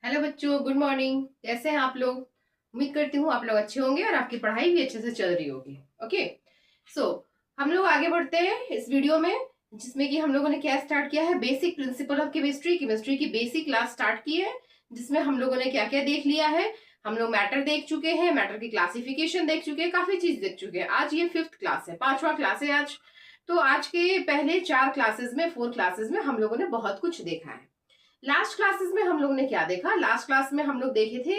Hello बच्चों, good morning. कैसे हैं आप लोग? उम्मीद करती हूँ आप लोग अच्छे होंगे और आपकी पढ़ाई भी अच्छे से चल रही होगी। ओके, सो हम लोग आगे बढ़ते हैं इस वीडियो में, जिसमें कि हम लोगों ने क्या स्टार्ट किया है, basic principle of chemistry. Chemistry की बेसिक क्लास स्टार्ट की है, जिसमें हम लोगों ने क्या क्या देख लिया है। हम लोग मैटर देख चुके हैं, मैटर की क्लासिफिकेशन देख चुके हैं, काफी चीज देख चुके हैं। आज ये 5th क्लास है, 5वां क्लास है आज। तो आज के पहले 4 क्लासेस में हम लोगों ने बहुत कुछ देखा है। लास्ट क्लासेस में हम लोग ने क्या देखा? लास्ट क्लास में हम लोग देखे थे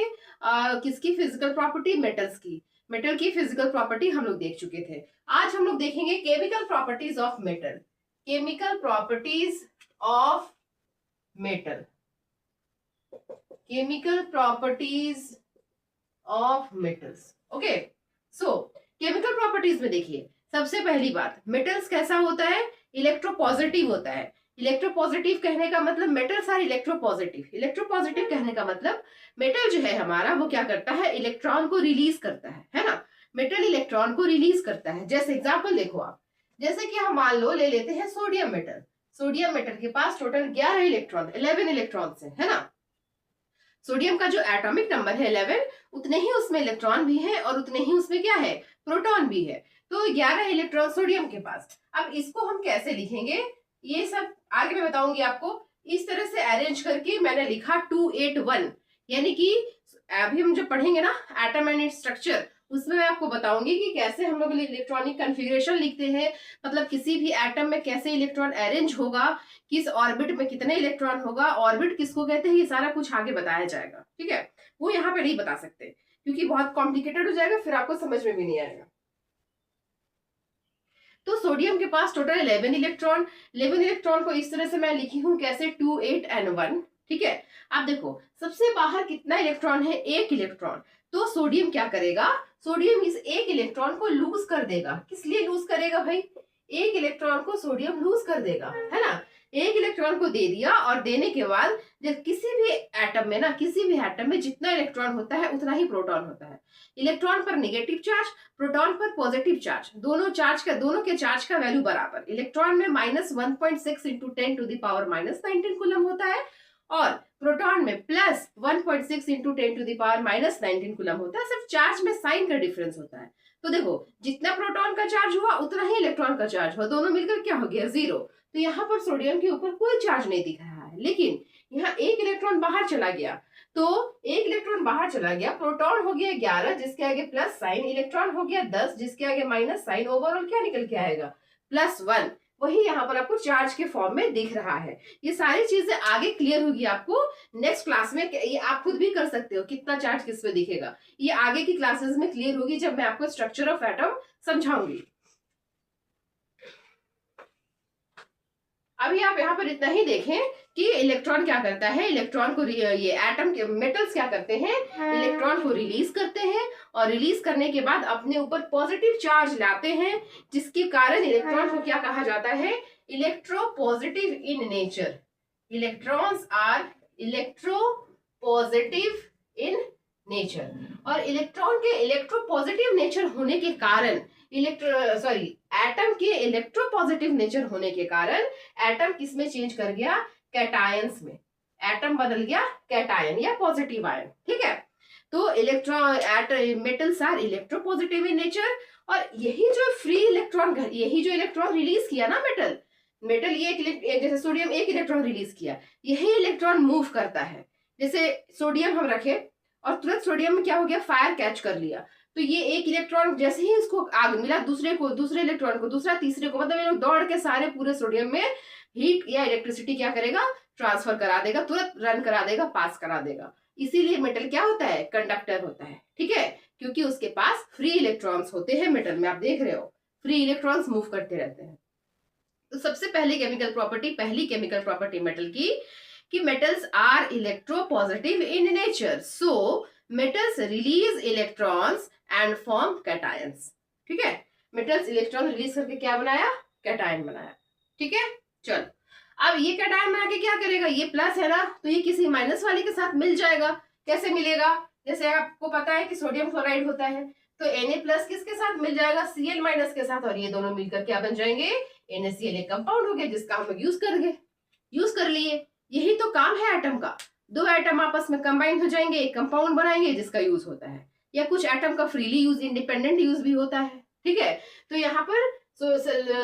किसकी फिजिकल प्रॉपर्टी, मेटल्स की। मेटल की फिजिकल प्रॉपर्टी हम लोग देख चुके थे। आज हम लोग देखेंगे chemical properties of metal. Chemical properties of metal. Chemical properties of metals. Okay, so chemical properties में देखिए, सबसे पहली बात, मेटल्स कैसा होता है? इलेक्ट्रोपॉजिटिव होता है। इलेक्ट्रोपॉजिटिव कहने का मतलब मेटल्स आर इलेक्ट्रोपॉजिटिव। इलेक्ट्रोपॉजिटिव कहने का मतलब मेटल जो है हमारा, वो क्या करता है? इलेक्ट्रॉन को रिलीज करता है ना। मेटल इलेक्ट्रॉन को रिलीज करता है। जैसे एग्जांपल देखो आप, जैसे कि हम मान लो ले लेते हैं सोडियम मेटल। सोडियम मेटल के पास टोटल 11 इलेक्ट्रॉन, 11 इलेक्ट्रॉन है ना। सोडियम का जो एटॉमिक नंबर है 11, उतने ही उसमें इलेक्ट्रॉन भी है और उतने ही उसमें क्या है? प्रोटॉन भी है। तो 11 इलेक्ट्रॉन सोडियम के पास। अब इसको हम कैसे लिखेंगे, ये सब आगे मैं बताऊंगी आपको। इस तरह से अरेंज करके मैंने लिखा 281, यानी कि अभी हम जब पढ़ेंगे ना एटम एंड इट्स स्ट्रक्चर, उसमें मैं आपको बताऊंगी कि कैसे हम लोग इलेक्ट्रॉनिक कन्फिग्रेशन लिखते हैं। मतलब किसी भी एटम में कैसे इलेक्ट्रॉन अरेंज होगा, किस ऑर्बिट में कितने इलेक्ट्रॉन होगा, ऑर्बिट किसको कहते हैं, ये सारा कुछ आगे बताया जाएगा। ठीक है, वो यहाँ पे नहीं बता सकते क्योंकि बहुत कॉम्प्लिकेटेड हो जाएगा, फिर आपको समझ में भी नहीं आएगा। तो सोडियम के पास टोटल 11 इलेक्ट्रॉन। 11 इलेक्ट्रॉन को इस तरह से मैं लिखी हूं कैसे, 2 8 and 1। ठीक है, आप देखो सबसे बाहर कितना इलेक्ट्रॉन है? 1 इलेक्ट्रॉन। तो सोडियम क्या करेगा? सोडियम इस 1 इलेक्ट्रॉन को लूज कर देगा। किस लिए लूज करेगा भाई? 1 इलेक्ट्रॉन को सोडियम लूज कर देगा, है ना। 1 इलेक्ट्रॉन को दे दिया, और देने के बाद जब किसी भी एटम में ना, किसी भी एटम में जितना इलेक्ट्रॉन होता है उतना ही प्रोटॉन होता है। इलेक्ट्रॉन पर नेगेटिव चार्ज, प्रोटॉन पर पॉजिटिव चार्ज, दोनों के चार्ज का वैल्यू बराबर। इलेक्ट्रॉन में -1.6 इंटू 10⁻⁻19 कूलम होता है, और प्रोटॉन में +1.6 इंटू 10⁻⁻19 कूलम होता है। सिर्फ चार्ज में साइन का डिफरेंस होता है। तो देखो, जितना प्रोटॉन का चार्ज हुआ उतना ही इलेक्ट्रॉन का चार्ज हुआ, दोनों मिलकर क्या हो गया? 0। तो यहाँ पर सोडियम के ऊपर कोई चार्ज नहीं दिख रहा है, लेकिन यहाँ 1 इलेक्ट्रॉन बाहर चला गया। तो 1 इलेक्ट्रॉन बाहर चला गया, प्रोटॉन हो गया 11 जिसके आगे प्लस साइन, इलेक्ट्रॉन हो गया 10 जिसके आगे माइनस साइन। ओवरऑल क्या निकल के आएगा? +1। वही यहाँ पर आपको चार्ज के फॉर्म में दिख रहा है। ये सारी चीजें आगे क्लियर होगी आपको नेक्स्ट क्लास में। ये आप खुद भी कर सकते हो, कितना चार्ज किस पे दिखेगा, ये आगे की क्लासेस में क्लियर होगी जब मैं आपको स्ट्रक्चर ऑफ एटम समझाऊंगी। अभी आप यहाँ पर इतना ही देखें कि इलेक्ट्रॉन क्या करता है। इलेक्ट्रॉन को ये एटम के मेटल्स क्या करते हैं? इलेक्ट्रॉन को रिलीज करते हैं, और रिलीज करने के बाद अपने ऊपर पॉजिटिव चार्ज लाते हैं, जिसके कारण इलेक्ट्रॉन को क्या कहा जाता है? Electropositive in nature. Electrons are electropositive in nature. और इलेक्ट्रॉन के इलेक्ट्रोपॉजिटिव नेचर होने के कारण एटम के इलेक्ट्रोपॉजिटिव नेचर होने के कारण एटम किस में चेंज कर गया? कैटायंस में। एटम बदल गया कैटायन या पॉजिटिव आयन। ठीक है, तो metals are electropositive in nature. और यही जो इलेक्ट्रॉन रिलीज किया ना मेटल ये जैसे सोडियम 1 इलेक्ट्रॉन रिलीज किया, यही इलेक्ट्रॉन मूव करता है। जैसे सोडियम हम रखे और तुरंत सोडियम में क्या हो गया? फायर कैच कर लिया। तो ये 1 इलेक्ट्रॉन जैसे ही इसको आग मिला, दूसरे इलेक्ट्रॉन को, दूसरा तीसरे को, मतलब ये लोग दौड़ के सारे पूरे सोडियम में हीट या इलेक्ट्रिसिटी क्या करेगा? ट्रांसफर करा देगा, तुरंत रन करा देगा, पास करा देगा। इसीलिए मेटल क्या होता है? कंडक्टर होता है। ठीक है, क्योंकि उसके पास फ्री इलेक्ट्रॉन्स होते हैं। मेटल में आप देख रहे हो फ्री इलेक्ट्रॉन्स मूव करते रहते हैं। तो सबसे पहली केमिकल प्रॉपर्टी मेटल की कि metals are electropositive in nature, so metals release electrons and form cations. ठीक है, मेटल्स इलेक्ट्रॉन रिलीज करके क्या बनाया? कैटायन बनाया। ठीक है, चलो अब ये कैटायन बना के क्या करेगा? ये प्लस है ना, तो ये किसी माइनस वाले के साथ मिल जाएगा। कैसे मिलेगा? जैसे आपको पता है कि सोडियम क्लोराइड होता है, तो Na+ किसके साथ मिल जाएगा? Cl- के साथ, और ये दोनों मिलकर क्या बन जाएंगे? NaCl एक कंपाउंड हो गया, जिसका हम लोग यूज कर लिए। यही तो काम है एटम का। दो एटम आपस में कंबाइन हो जाएंगे, एक कंपाउंड बनाएंगे जिसका यूज होता है, या कुछ एटम का फ्रीली यूज, इंडिपेंडेंट यूज भी होता है। ठीक है, तो यहाँ पर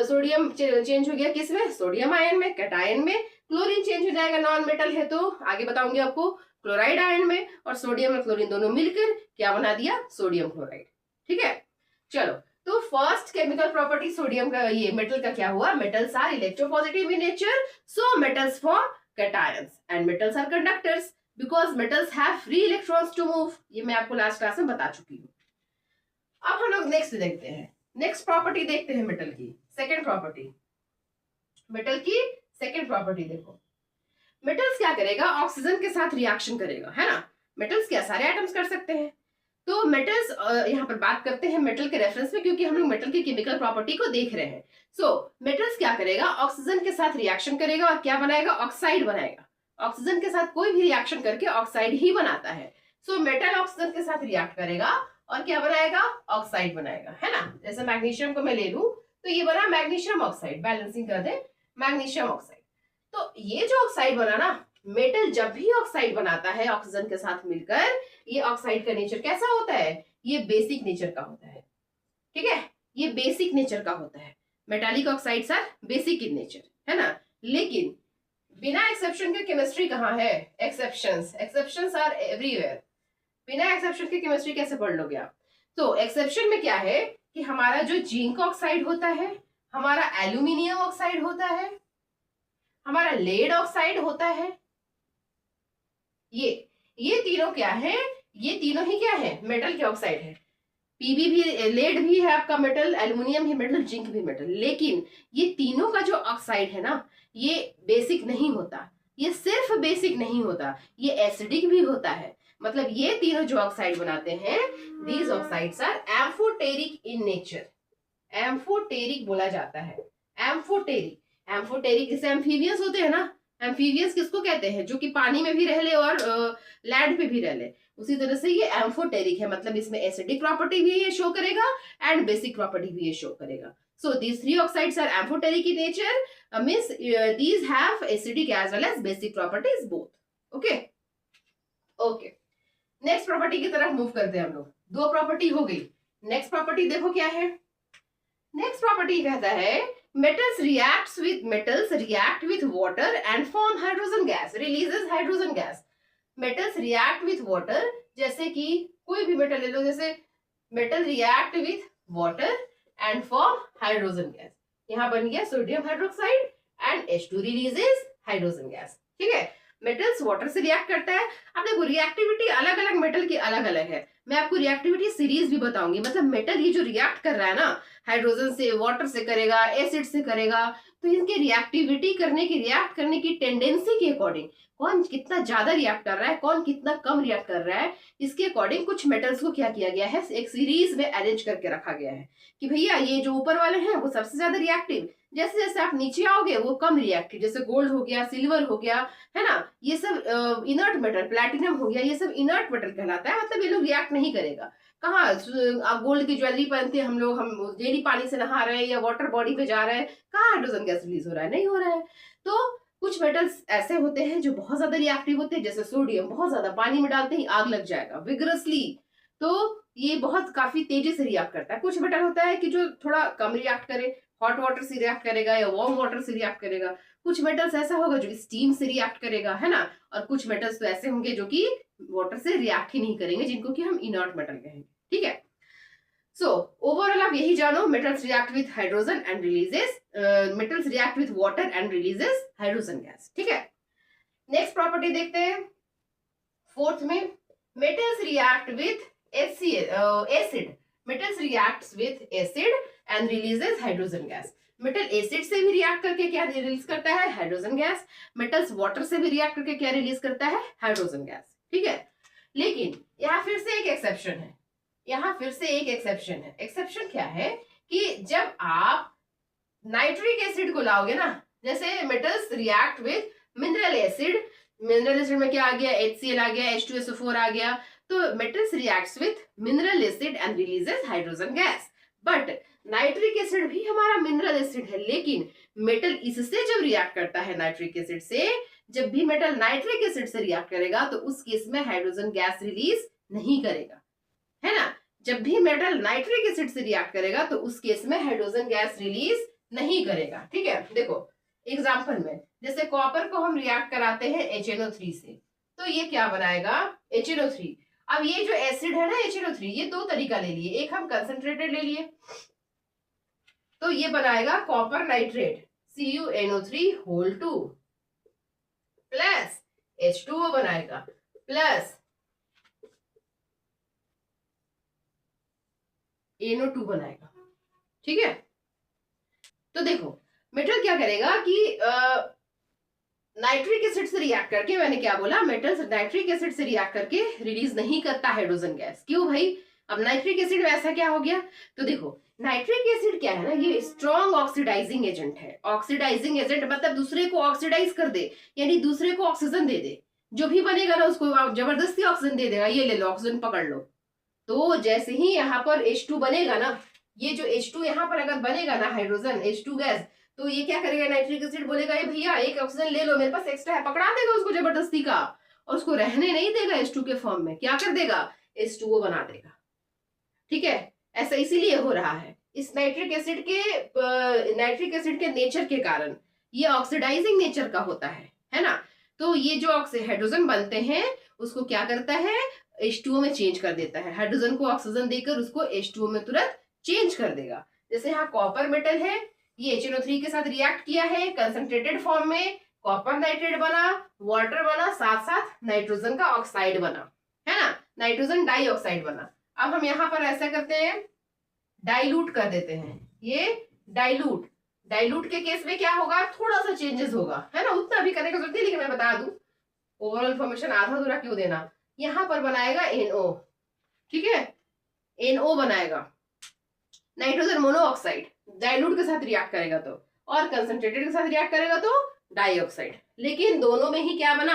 सोडियम चेंज हो गया किसमें, सोडियम आयन में, कैटायन में। क्लोरीन चेंज हो जाएगा, नॉन मेटल है तो आगे बताऊंगी आपको, क्लोराइड आयन में। और सोडियम और क्लोरीन दोनों मिलकर क्या बना दिया, सोडियम क्लोराइड। ठीक है, चलो, तो फर्स्ट केमिकल प्रॉपर्टी सोडियम का, ये मेटल का क्या हुआ, metals are electropositive in nature, so metals form cations and metals are conductors because metals have free electrons to move. ये मैं आपको लास्ट क्लास में बता चुकी हूँ। अब हम लोग नेक्स्ट देखते हैं, नेक्स्ट प्रॉपर्टी देखते हैं मेटल की, सेकेंड प्रॉपर्टी। मेटल की सेकेंड प्रॉपर्टी देखो, मेटल्स क्या करेगा, ऑक्सीजन के साथ रिएक्शन करेगा, है ना। मेटल्स क्या सारे एटम्स कर सकते हैं। तो मेटल्स यहाँ पर बात करते हैं मेटल के रेफरेंस में, क्योंकि हम लोग मेटल की केमिकल प्रॉपर्टी को देख रहे हैं। सो मेटल्स क्या करेगा, ऑक्सीजन के साथ रिएक्शन करेगा और क्या बनाएगा, ऑक्साइड बनाएगा। ऑक्सीजन के साथ कोई भी रिएक्शन करके ऑक्साइड ही बनाता है। सो मेटल ऑक्सीजन के साथ रिएक्ट करेगा और क्या बनाएगा, ऑक्साइड बनाएगा, है ना। जैसे मैग्नीशियम को मैं ले लूं तो ये बना मैग्नीशियम ऑक्साइड, बैलेंसिंग कर दे मैग्नीशियम ऑक्साइड। तो ये जो ऑक्साइड बना ना, मेटल जब भी ऑक्साइड बनाता है ऑक्सीजन के साथ मिलकर, ये ऑक्साइड का नेचर कैसा होता है, ये बेसिक नेचर का होता है। ठीक है, ये बेसिक नेचर का होता है। Metallic oxides are basic in nature, है ना। लेकिन बिना एक्सेप्शन के केमिस्ट्री कहाँ है, एक्सेप्शंस आर एवरीवेयर। बिना एक्सेप्शन के केमिस्ट्री कैसे पढ़ लोगे आप। तो एक्सेप्शन में क्या है कि हमारा जो जिंक ऑक्साइड होता है, हमारा एल्यूमिनियम ऑक्साइड होता है, हमारा लेड ऑक्साइड होता है, ये तीनों क्या है, ये तीनों ही क्या है, मेटल के ऑक्साइड है। पीबी भी, लेड भी है आपका मेटल, एल्युमिनियम भी मेटल, जिंक भी मेटल। लेकिन ये तीनों का जो ऑक्साइड है ना, ये बेसिक नहीं होता, ये सिर्फ बेसिक नहीं होता, ये एसिडिक भी होता है। मतलब ये तीनों जो ऑक्साइड बनाते हैं, these oxides are amphoteric in nature. Amphoteric बोला जाता है, एम्फोटेरिक जैसे एम्फीबियंस होते हैं ना, एम्फीबियंस किसको कहते हैं, जो कि पानी में भी रह ले और लैंड पे भी रह ले। उसी तरह से ये एम्फोटेरिक है, मतलब इसमें एसिडिक प्रॉपर्टी भी ये शो करेगा एंड बेसिक प्रॉपर्टी भी ये शो करेगा। So these three oxides are amphoteric in nature, means these have acidic as well as basic properties both. Okay, okay. Next property की तरफ मूव करते हैं हम लोग। दो प्रॉपर्टी हो गई, नेक्स्ट प्रॉपर्टी देखो क्या है। नेक्स्ट प्रॉपर्टी कहता है metals react with water and form hydrogen gas, releases hydrogen gas. metals react with water, जैसे कि कोई भी मेटल ले लो, जैसे metal react with water and form hydrogen gas. यहाँ बन गया sodium hydroxide and H2 releases hydrogen gas. ठीक है, मेटल्स वाटर से रिएक्ट करता है। अब देखो रिएक्टिविटी अलग अलग मेटल की अलग अलग है, मैं आपको रिएक्टिविटी सीरीज भी बताऊंगी। मतलब मेटल ये जो रिएक्ट कर रहा है ना, हाइड्रोजन से, वाटर से करेगा, एसिड से करेगा, तो इनके रिएक्टिविटी करने की, रिएक्ट करने की टेंडेंसी के अकॉर्डिंग, कौन कितना ज्यादा रिएक्ट कर रहा है, कौन कितना कम रिएक्ट कर रहा है, इसके अकॉर्डिंग कुछ मेटल्स को क्या किया गया है, एक सीरीज में अरेंज करके रखा गया है कि भैया ये जो ऊपर वाले हैं वो सबसे ज्यादा रिएक्टिव, जैसे जैसे आप नीचे आओगे वो कम रिएक्टिव, जैसे गोल्ड हो गया, सिल्वर हो गया, है ना, ये सब इनर्ट मेटल, प्लैटिनम हो गया, ये सब इनर्ट मेटल कहलाता है। मतलब ये लोग रिएक्ट नहीं करेगा। कहाँ आप गोल्ड की ज्वेलरी पहनते हैं हम लोग, हम डेली पानी से नहा रहे हैं या वाटर बॉडी पे जा रहे हैं, कहाँ हाइड्रोजन गैस रिलीज हो रहा है, नहीं हो रहा है। तो कुछ मेटल्स ऐसे होते हैं जो बहुत ज्यादा रिएक्टिव होते हैं, जैसे सोडियम, बहुत ज्यादा पानी में डालते ही आग लग जाएगा विग्रसली, तो ये बहुत काफी तेजी से रिएक्ट करता है। कुछ मेटल होता है कि जो थोड़ा कम रिएक्ट करे, हॉट वाटर से रिएक्ट करेगा या वार्म वाटर से रिएक्ट करेगा। कुछ मेटल्स ऐसा होगा जो स्टीम से रिएक्ट करेगा, है ना, और कुछ मेटल्स तो ऐसे होंगे जो कि वाटर से रिएक्ट ही नहीं करेंगे, जिनको कि हम इनर्ट मेटल कहेंगे। ठीक है, सो ओवरऑल आप यही जानो, metals react with hydrogen and releases, metals react with water and releases hydrogen gas. ठीक है, नेक्स्ट प्रॉपर्टी देखते हैं फोर्थ में, metals react with acid, metals reacts with acid and releases hydrogen gas. Metal acid से भी react करके क्या release करता है, हाइड्रोजन गैस। मेटल्स वाटर से भी रिएक्ट करके क्या रिलीज करता है, हाइड्रोजन गैस। ठीक है, लेकिन यहाँ फिर से एक एक्सेप्शन है, यहाँ फिर से एक एक्सेप्शन है। एक्सेप्शन क्या है कि जब आप नाइट्रिक एसिड को लाओगे ना, जैसे metals react with mineral acid, mineral acid में क्या आ गया, HCl आ गया, H2SO4 आ गया, तो metals reacts with mineral acid and releases hydrogen gas. But nitric acid भी हमारा मिनरल एसिड है, लेकिन मेटल इससे जब रिएक्ट करता है नाइट्रिक एसिड से, जब भी मेटल नाइट्रिक एसिड से रिएक्ट करेगा तो उस केस में हाइड्रोजन गैस रिलीज नहीं करेगा, है ना। जब भी मेटल नाइट्रिक एसिड से रिएक्ट करेगा तो उस केस में हाइड्रोजन गैस रिलीज नहीं करेगा, ठीक है। देखो एग्जांपल में जैसे कॉपर को हम रिएक्ट कराते हैं HNO3 से, तो ये क्या बनाएगा HNO3। अब ये जो एसिड है ना HNO3, ये दो तरीका ले लिए, एक हम कंसंट्रेटेड ले लिए तो ये बनाएगा copper nitrate CuNO3 whole 2 plus H2O बनाएगा प्लस NO2 बनाएगा, ठीक है। तो देखो मेटल क्या करेगा कि नाइट्रिक एसिड से रिएक्ट करके, मैंने क्या बोला, मेटल नाइट्रिक एसिड से रिएक्ट करके रिलीज नहीं करता हाइड्रोजन गैस। क्यों भाई, अब नाइट्रिक एसिड में ऐसा क्या हो गया, तो देखो नाइट्रिक एसिड क्या है ना, ये स्ट्रॉन्ग ऑक्सीडाइजिंग एजेंट है। ऑक्सीडाइजिंग एजेंट मतलब दूसरे को ऑक्सीडाइज कर दे, यानी दूसरे को ऑक्सीजन दे दे, जो भी बनेगा ना उसको जबरदस्ती ऑक्सीजन दे देगा, ये ले लो ऑक्सीजन पकड़ लो। तो जैसे ही यहाँ पर H2 बनेगा ना, ये जो H2 यहाँ पर अगर बनेगा ना हाइड्रोजन H2 गैस, तो ये क्या करेगा, नाइट्रिक एसिड बोलेगा ये भैया एक ऑक्सीजन ले लो, मेरे पास एक्स्ट्रा है, पकड़ा देगा उसको जबरदस्ती का, और उसको रहने नहीं देगा H2 के फॉर्म में, क्या कर देगा H2O बना देगा, ठीक है। ऐसा इसीलिए हो रहा है, इस नाइट्रिक एसिड के नेचर के कारण, ये ऑक्सीडाइजिंग नेचर का होता है ना। तो ये जो हाइड्रोजन बनते हैं उसको क्या करता है, H2O में चेंज कर देता है, हाइड्रोजन को ऑक्सीजन देकर उसको H2O में तुरंत चेंज कर देगा। जैसे यहाँ कॉपर मेटल है, ये HNO3 के साथ रिएक्ट किया है कंसंट्रेटेड फॉर्म में, कॉपर नाइट्रेट बना, वाटर बना, साथ साथ नाइट्रोजन का ऑक्साइड बना, है ना, नाइट्रोजन डाइऑक्साइड बना। अब हम यहाँ पर ऐसा करते हैं, डाइल्यूट कर देते हैं, ये डाइल्यूट के केस में क्या होगा, थोड़ा सा चेंजेस होगा, है ना, उतना भी करने की जरूरत नहीं, लेकिन मैं बता दूं, ओवरऑल इंफॉर्मेशन आधा अधूरा क्यों देना। यहाँ पर बनाएगा NO, ठीक है, NO बनाएगा, नाइट्रोजन मोनोऑक्साइड, डाइल्यूट के साथ रिएक्ट करेगा तो, और कंसंट्रेटेड के साथ रिएक्ट करेगा तो डाइऑक्साइड, लेकिन दोनों में ही क्या बना,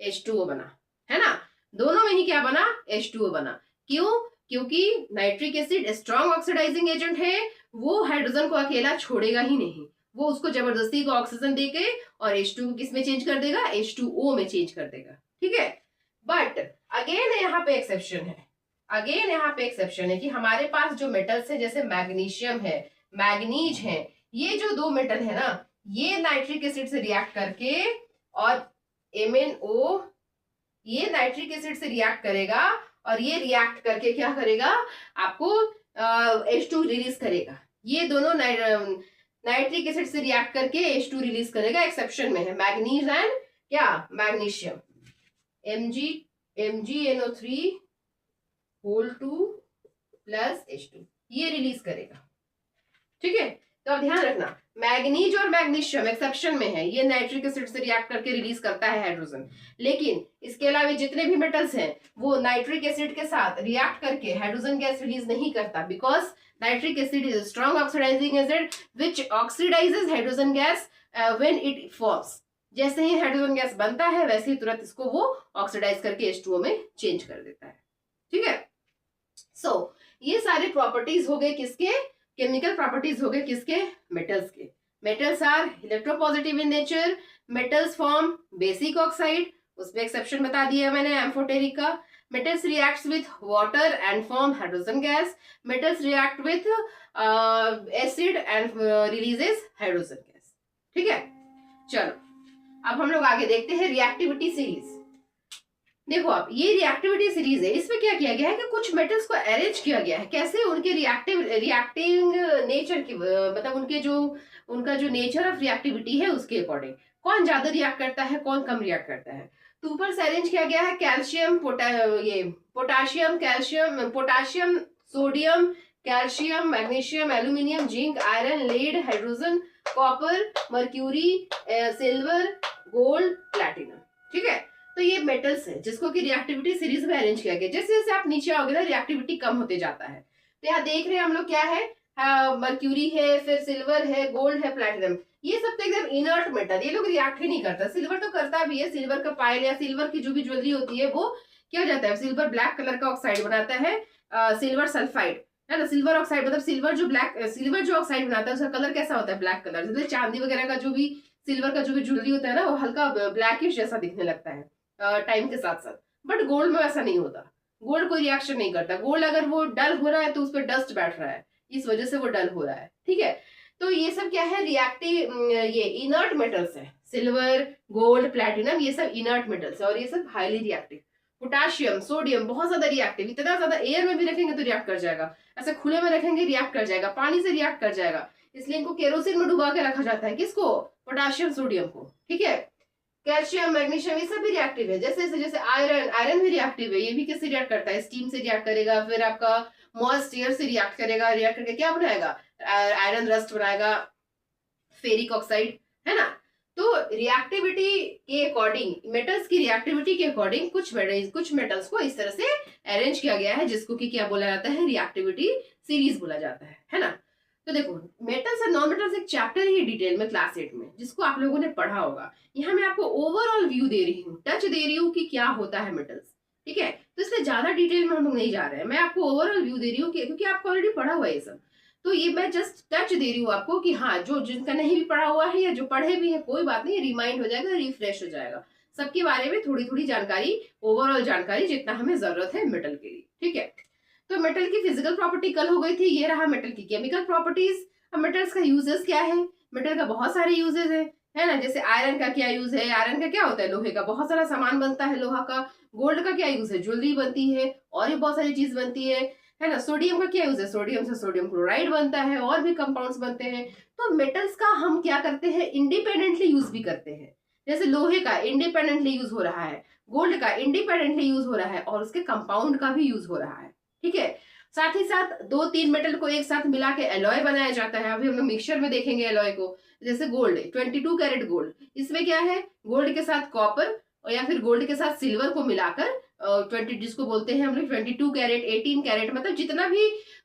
H2O बना, है ना, दोनों में ही क्या बना, H2O बना। क्यों, क्योंकि nitric acid strong oxidizing agent है, वो हाइड्रोजन को अकेला छोड़ेगा ही नहीं, वो उसको जबरदस्ती को ऑक्सीजन देके और H2 को किस में चेंज कर देगा, H2O में चेंज कर देगा, ठीक है। बट अगेन यहाँ पे एक्सेप्शन है, अगेन यहाँ पे एक्सेप्शन है कि हमारे पास जो मेटल्स है, जैसे मैग्नीशियम है, मैग्नीज है, ये जो दो मेटल है ना, ये नाइट्रिक एसिड से रिएक्ट करके, और MnO ये नाइट्रिक एसिड से रिएक्ट करेगा, और ये रिएक्ट करके क्या करेगा, आपको H2 रिलीज करेगा। ये दोनों नाइट्रिक एसिड से रिएक्ट करके H2 रिलीज करेगा, एक्सेप्शन में है मैग्नीज एंड क्या, magnesium, MgNO3 whole 2 plus H2 ये रिलीज करेगा, ठीक है। तो अब ध्यान रखना, मैग्नीज और मैग्नीशियम एक्सेप्शन में है, ये नाइट्रिक एसिड से रिएक्ट करके रिलीज करता है हाइड्रोजन, लेकिन इसके अलावा जितने भी मेटल्स हैं वो नाइट्रिक एसिड के साथ रिएक्ट करके हाइड्रोजन गैस रिलीज नहीं करता, because nitric acid is strong oxidizing acid which oxidizes hydrogen gas when it forms. जैसे ही हाइड्रोजन गैस बनता है वैसे ही तुरंत इसको वो ऑक्सीडाइज करके H2O में चेंज कर देता है, ठीक है। सो ये सारे प्रॉपर्टीज हो गए किसके, केमिकल प्रॉपर्टीज हो गए किसके, मेटल्स के। Metals are electropositive in nature, metals form basic oxide, उसमें एक्सेप्शन बता दिया मैंने एम्फोटेरिक का। Metals reacts with water and form hydrogen gas, metals react with acid and releases hydrogen gas, ठीक है। चलो अब हम लोग आगे देखते हैं रिएक्टिविटी सीरीज। देखो आप, ये रिएक्टिविटी सीरीज है, इसमें क्या किया गया है कि कुछ मेटल्स को अरेंज किया गया है, कैसे, उनके रिएक्टिंग नेचर की, मतलब उनका जो नेचर ऑफ रिएक्टिविटी है उसके अकॉर्डिंग, कौन ज्यादा रिएक्ट करता है, कौन कम रिएक्ट करता है। तो ऊपर से अरेंज किया गया है calcium, potassium, calcium, potassium, sodium, calcium, magnesium, aluminium, zinc, iron, lead, hydrogen, copper, mercury, silver, gold, platinum, ठीक है। तो ये मेटल्स है जिसको कि रिएक्टिविटी सीरीज में अरेंज किया गया। जैसे जैसे आप नीचे आओगे ना रिएक्टिविटी कम होते जाता है। तो यहाँ देख रहे हैं हम लोग क्या है, मर्क्यूरी है, फिर सिल्वर है, गोल्ड है, प्लैटिनम, ये सब तो एकदम इनर्ट मेटल, ये लोग रिएक्ट ही नहीं करता। सिल्वर तो करता भी है, सिल्वर का पायल या सिल्वर की जो भी ज्वेलरी होती है वो क्या हो जाता है, सिल्वर ब्लैक कलर का ऑक्साइड बनाता है, सिल्वर सल्फाइड, है ना, सिल्वर ऑक्साइड, मतलब सिल्वर जो ऑक्साइड बनाता है उसका कलर कैसा होता है, ब्लैक कलर। जैसे चांदी वगैरह का जो भी सिल्वर का जो भी ज्वेलरी होता है ना वो हल्का ब्लैकिश जैसा दिखने लगता है टाइम के साथ साथ, बट गोल्ड में ऐसा नहीं होता। गोल्ड कोई रिएक्शन नहीं करता। गोल्ड अगर वो डल हो रहा है तो उस पर डस्ट बैठ रहा है, इस वजह से वो डल हो रहा है। ठीक है, तो ये सब क्या है, रिएक्टिव, ये इनर्ट मेटल्स है। सिल्वर, गोल्ड, प्लैटिनम, ये सब इनर्ट मेटल्स है और ये सब हाईली रिएक्टिव। पोटाशियम, सोडियम बहुत ज्यादा रिएक्टिव, इतना ज्यादा एयर में भी रखेंगे तो रिएक्ट कर जाएगा, ऐसे खुले में रखेंगे रिएक्ट कर जाएगा, पानी से रिएक्ट कर जाएगा। इसलिए इनको केरोसिन में डुबा के रखा जाता है। किसको? पोटाशियम, सोडियम को। ठीक है, कैल्शियम, मैग्नीशियम, ये सब भी रिएक्टिव है। जैसे जैसे आयरन, आयरन भी रिएक्टिव है। ये भी किससे रिएक्ट करता है? स्टीम से रिएक्ट करेगा, फिर आपका मॉइस्ट एयर से रिएक्ट करेगा, रिएक्ट करके क्या बनाएगा? आयरन रस्ट बनाएगा, फेरिक ऑक्साइड, है ना। तो रिएक्टिविटी के अकॉर्डिंग, मेटल्स की रिएक्टिविटी के अकॉर्डिंग कुछ मेटल्स को इस तरह से अरेंज किया गया है, जिसको कि क्या बोला जाता है? रिएक्टिविटी सीरीज बोला जाता है ना। तो देखो, मेटल्स एंड नॉन मेटल्स एक चैप्टर ही डिटेल में क्लास 8 में, जिसको आप लोगों ने पढ़ा होगा। यहाँ मैं आपको ओवरऑल व्यू दे रही हूँ, टच दे रही हूँ कि क्या होता है मेटल्स। ठीक है, तो इसलिए ज्यादा डिटेल में हम लोग नहीं जा रहे हैं, मैं आपको ओवरऑल व्यू दे रही हूँ क्योंकि आपको ऑलरेडी पढ़ा हुआ है ये सब। तो ये मैं जस्ट टच दे रही हूँ आपको कि हाँ, जो जिनका नहीं भी पढ़ा हुआ है या जो पढ़े भी है, कोई बात नहीं, रिमाइंड हो जाएगा, रिफ्रेश हो जाएगा। सबके बारे में थोड़ी थोड़ी जानकारी, ओवरऑल जानकारी जितना हमें जरूरत है मेटल के लिए। ठीक है, तो मेटल की फिजिकल प्रॉपर्टी कल हो गई थी, ये रहा मेटल की केमिकल प्रॉपर्टीज। अब मेटल्स का यूजेस क्या है? मेटल का बहुत सारे यूजेस है ना। जैसे आयरन का क्या यूज है? आयरन का क्या होता है? लोहे का बहुत सारा सामान बनता है लोहा का। गोल्ड का क्या यूज है? ज्वेलरी बनती है और भी बहुत सारी चीज बनती है ना। सोडियम का क्या यूज है? सोडियम से सोडियम क्लोराइड बनता है और भी कंपाउंड्स बनते हैं। तो मेटल्स का हम क्या करते हैं? इंडिपेंडेंटली यूज भी करते हैं। जैसे लोहे का इंडिपेंडेंटली यूज हो रहा है, गोल्ड का इंडिपेंडेंटली यूज हो रहा है और उसके कंपाउंड का भी यूज हो रहा है। ठीक है, साथ ही साथ 2-3 मेटल को एक साथ मिला के एलॉय बनाया जाता है। अभी हम लोग मिक्सचर में देखेंगे एलॉय को। जैसे गोल्ड, 22 कैरेट गोल्ड, इसमें क्या है? गोल्ड के साथ कॉपर या फिर गोल्ड के साथ सिल्वर को मिलाकर 20, जिसको बोलते हैं हम लोग 22 कैरेट, 18 कैरेट, मतलब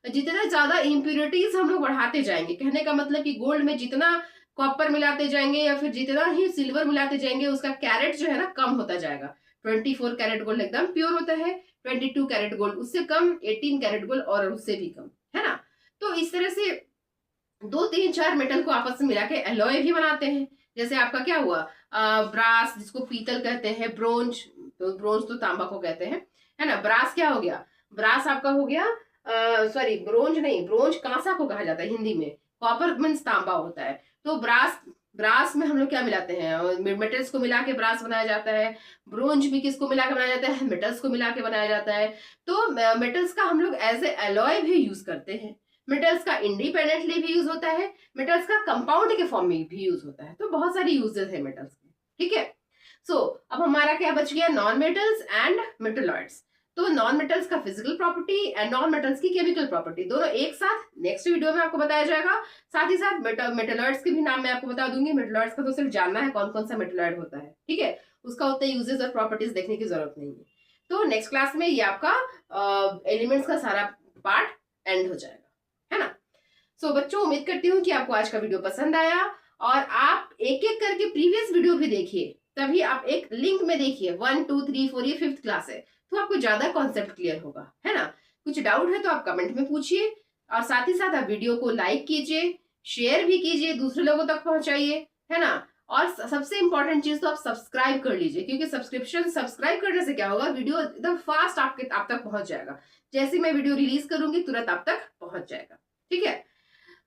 जितना ज्यादा इम्प्योरिटीज हम लोग बढ़ाते जाएंगे। कहने का मतलब कि गोल्ड में जितना कॉपर मिलाते जाएंगे या फिर जितना ही सिल्वर मिलाते जाएंगे, उसका कैरेट जो है ना कम होता जाएगा। 24 कैरेट गोल्ड एकदम प्योर होता है, 22 कैरेट गोल्ड उससे कम, 18 कैरेट गोल्ड और उससे भी कम, है ना। तो इस तरह से 2-3-4 मेटल को आपस में मिला के एलॉय भी बनाते हैं। जैसे आपका क्या हुआ? ब्रास, जिसको पीतल कहते हैं, ब्रोंज, तो ब्रोंज तो तांबा को कहते हैं, है ना। ब्रास क्या हो गया? ब्रास आपका हो गया, सॉरी ब्रोंज नहीं, ब्रोंज कांसा को कहा जाता है हिंदी में। कॉपर मीन्स तांबा होता है। तो ब्रास में हम लोग क्या मिलाते हैं? मेटल्स को मिला के ब्रास बनाया जाता है। ब्रोंज भी किसको मिला के बनाया जाता है? मेटल्स को मिला के बनाया जाता है। तो मेटल्स का हम लोग एज ए एलॉय भी यूज करते हैं। मेटल्स का इंडिपेंडेंटली भी यूज होता है, मेटल्स का कंपाउंड के फॉर्म में भी यूज होता है। तो बहुत सारी यूजेस है मेटल्स के। ठीक है, सो अब हमारा क्या बच गया? Non metals and metalloids. तो नॉन मेटल्स का physical property and non metals की केमिकल प्रॉपर्टी दोनों एक साथ नेक्स्ट वीडियो में आपको बताया जाएगा। साथ ही साथ मेटलॉइड्स के भी नाम मैं आपको बता दूंगी। मेटलॉइड्स का तो सिर्फ जानना है कौन कौन सा मेटलॉइड होता है। ठीक है, उसका उतने यूजेस और प्रॉपर्टीज देखने की जरूरत नहीं है। तो नेक्स्ट क्लास में ये आपका एलिमेंट्स का सारा पार्ट एंड हो जाएगा, है ना। सो बच्चों, उम्मीद करती हूँ कि आपको आज का वीडियो पसंद आया और आप एक एक करके प्रीवियस वीडियो भी देखिए, तभी आप एक लिंक में देखिए 1, 2, 3, 4, ये 5th क्लास है, तो आपको ज्यादा कॉन्सेप्ट क्लियर होगा, है ना। कुछ डाउट है तो आप कमेंट में पूछिए और साथ ही साथ आप वीडियो को लाइक कीजिए, शेयर भी कीजिए, दूसरे लोगों तक पहुंचाइए, है ना। और सबसे इंपॉर्टेंट चीज तो आप सब्सक्राइब कर लीजिए, क्योंकि सब्सक्राइब करने से क्या होगा? वीडियो एकदम फास्ट आप तक पहुंच जाएगा। जैसे मैं वीडियो रिलीज करूंगी तुरंत आप तक पहुंच जाएगा। ठीक है,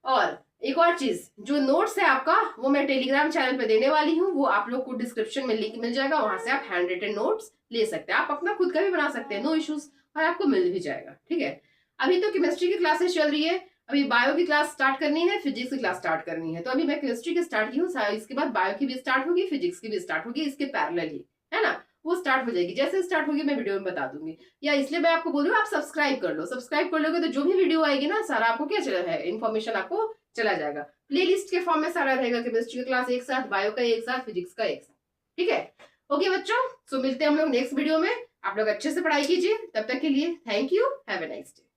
और एक और चीज, जो नोट्स है आपका वो मैं टेलीग्राम चैनल पे देने वाली हूँ, वो आप लोग को डिस्क्रिप्शन में लिंक मिल जाएगा, वहां से आप हैंड रिटन नोट्स ले सकते हैं। आप अपना खुद का भी बना सकते हैं, नो इश्यूज, और आपको मिल भी जाएगा। ठीक है, अभी तो केमिस्ट्री की क्लासेस चल रही है, अभी बायो की क्लास स्टार्ट करनी है, फिजिक्स की क्लास स्टार्ट करनी है। तो अभी मैं केमिस्ट्री की स्टार्ट की हूँ, इसके बाद बायो की भी स्टार्ट होगी, फिजिक्स की भी स्टार्ट होगी, इसके पैरेलल ही, है ना। वो स्टार्ट हो जाएगी, जैसे स्टार्ट होगी मैं वीडियो में बता दूंगी। या इसलिए मैं आपको बोल रही हूँ आप सब्सक्राइब कर लो। सब्सक्राइब कर लोगे तो जो भी वीडियो आएगी ना, सारा आपको क्या चला है, इन्फॉर्मेशन आपको चला जाएगा। प्लेलिस्ट के फॉर्म में सारा रहेगा, केमिस्ट्री का क्लास एक साथ, बायो का एक साथ, फिजिक्स का एक साथ। ठीक है, ओके बच्चों, सो मिलते हैं हम लोग नेक्स्ट वीडियो में। आप लोग अच्छे से पढ़ाई कीजिए, तब तक के लिए thank you, have a nice day.